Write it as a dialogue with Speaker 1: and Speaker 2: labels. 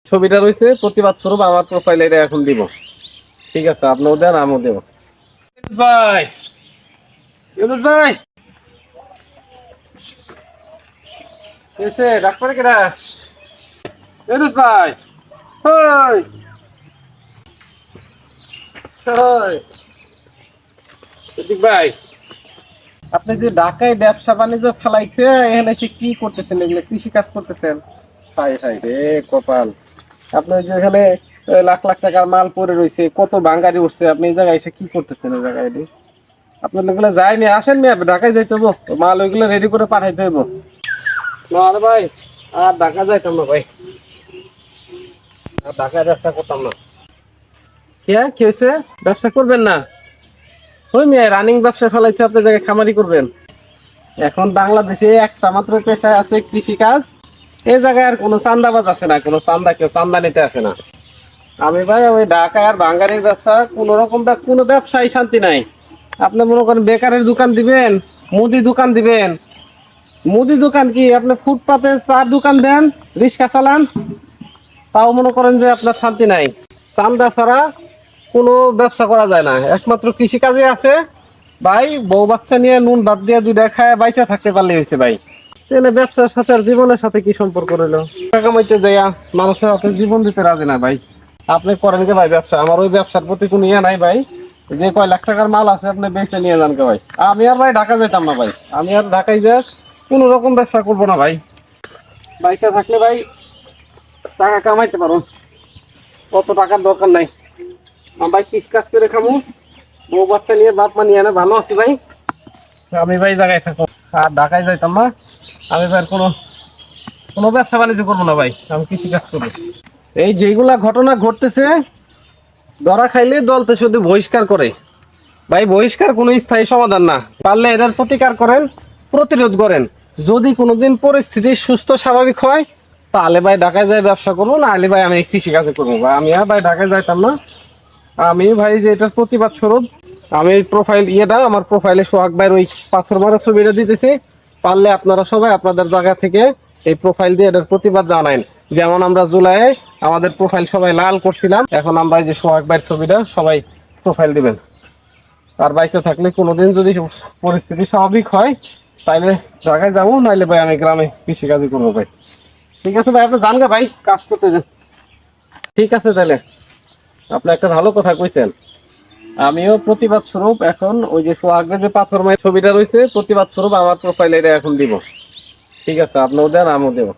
Speaker 1: ছবিটা রয়েছে প্রতিবাদ স্বরূপ আমার প্রোফাইলে এটা এখন দিব। ঠিক আছে, আপনিও দেন আমিও দেব। ভাই ইউনুস ভাই এসে ডাক্তার কেডা? ইউনুস ভাই ওই ওই সিদ্দিক ভাই, আপনি যে ঢাকায় ব্যবসা বাণিজ্য ফেলাইছে এখানে এসে কি করতেছেন? এগুলো কৃষি কাজ করতেছেন? হাই হাই রে কপাল, আপনার যে এখানে লাখ লাখ টাকার মাল পরে রয়েছে, কত বাঙ্গারি উঠছে, আপনি এই জায়গায় এসে কি করতেছেন? এই জায়গায় আপনার ওগুলো যায়নি, আসেন নি ঢাকায় যাইতে হবো, মাল ওইগুলো রেডি করে পাঠাইতে হইব। না আরে ভাই, আর ঢাকা যাইতাম না ভাই, আর ঢাকায় ব্যবসা করতাম না। কি হয়েছে? ব্যবসা করবেন না? ওই মেয়ে রানিং ব্যবসা ফেলাইছে, আপনার জায়গায় খামারি করবেন? এখন বাংলাদেশে একটা মাত্র পেশায় আছে কৃষি কাজ। এই জায়গায় আর কোনো চান্দাবাজ আসে না, কোনো কেউ চান্দা নিতে আসে না। আমি ভাই ওই ঢাকায় আর বাঙ্গারির ব্যবসা কোন রকম কোনো ব্যবসায় শান্তি নাই। আপনি মনে করেন বেকারের দোকান দিবেন, মুদি দোকান দিবেন, মুদি দোকান কি আপনি ফুটপাতে চার দোকান দেন, রিক্সা চালান, তাও মনে করেন যে আপনার শান্তি নাই। চান্দা ছাড়া কোনো ব্যবসা করা যায় না, একমাত্র কৃষি কাজে আছে। ভাই বউ বাচ্চা নিয়ে নুন ভাত দিয়ে দুইটা খায় বাইচা থাকতে পারলে হয়েছে ভাই। এনে ব্যবসার সাথে আর জীবনের সাথে কি সম্পর্ক রইলো? টাকা কামাইতে যাইয়া মানুষের হাতে জীবন দিতে রাজি না ভাই। আপনি করেন কে ভাই ব্যবসা? আমার ওই ব্যবসার প্রতি কোনো ইয়ে নাই ভাই। যে কয় লাখ টাকার মাল আছে আপনি বেচে নিয়ে যান কে ভাই। আমি আর ভাই ঢাকা যেতাম না ভাই, আমি আর ঢাকায় যে কোনো রকম ব্যবসা করবো না ভাই। বাইকে থাকলে ভাই টাকা কামাইতে পারো, কত টাকার দরকার নাই। ভাই কৃষি কাজ করে খামু, বউ বাচ্চা নিয়ে বাপ মা নিয়ে ভালো আছি ভাই। আমি ভাই জায়গায় থাকবো, আর ঢাকায় যাইতাম না। আমি ভাই কোনো কোনো ব্যবসা বাণিজ্য করবো না ভাই, আমি কৃষি কাজ করবো। এই যেগুলা ঘটনা ঘটতেছে, ধরা খাইলে দলতে শুধু বহিষ্কার করে ভাই। বহিষ্কার কোনো স্থায়ী সমাধান না, পারলে এটার প্রতিকার করেন, প্রতিরোধ করেন। যদি কোনোদিন পরিস্থিতি সুস্থ স্বাভাবিক হয় তাহলে ভাই ঢাকায় যাই ব্যবসা করবো, না হলে ভাই আমি কৃষি কাজে করবো ভাই। আমি আর ভাই ঢাকায় যাইতাম না। আমি ভাই যে এটার প্রতিবাদ স্বরূপ আমি প্রোফাইল আমার প্রোফাইলে সোহাগ ভাইয়ের ওই পাথর মারা ছবিটা দিতেছি। পারলে আপনারা সবাই আপনাদের জায়গা থেকে এই প্রোফাইল দিয়ে এটার প্রতিবাদ জানাইন। যেমন আমরা জুলাইয়ে আমাদের প্রোফাইল সবাই লাল করছিলাম, এখন আমরা এই যে সোহাগ ভাইয়ের ছবিটা সবাই প্রোফাইল দিবেন। আর বাইচে থাকলে কোনোদিন যদি পরিস্থিতি স্বাভাবিক হয় তাইলে ঢাকায় যাবো, নাইলে ভাই আমি গ্রামে কৃষিকাজই করবো ভাই। ঠিক আছে ভাই, আপনি জানগে ভাই কাজ করতে যান। ঠিক আছে তাহলে, আপনি একটা ভালো কথা কইছেন। আমিও প্রতিবাদ স্বরূপ এখন ওই যে সোহাগের যে পাথর মায়ের ছবিটা রয়েছে, প্রতিবাদ স্বরূপ আমার প্রোফাইলে এটা এখন দিব। ঠিক আছে, আপনিও দেন আমিও দেবো।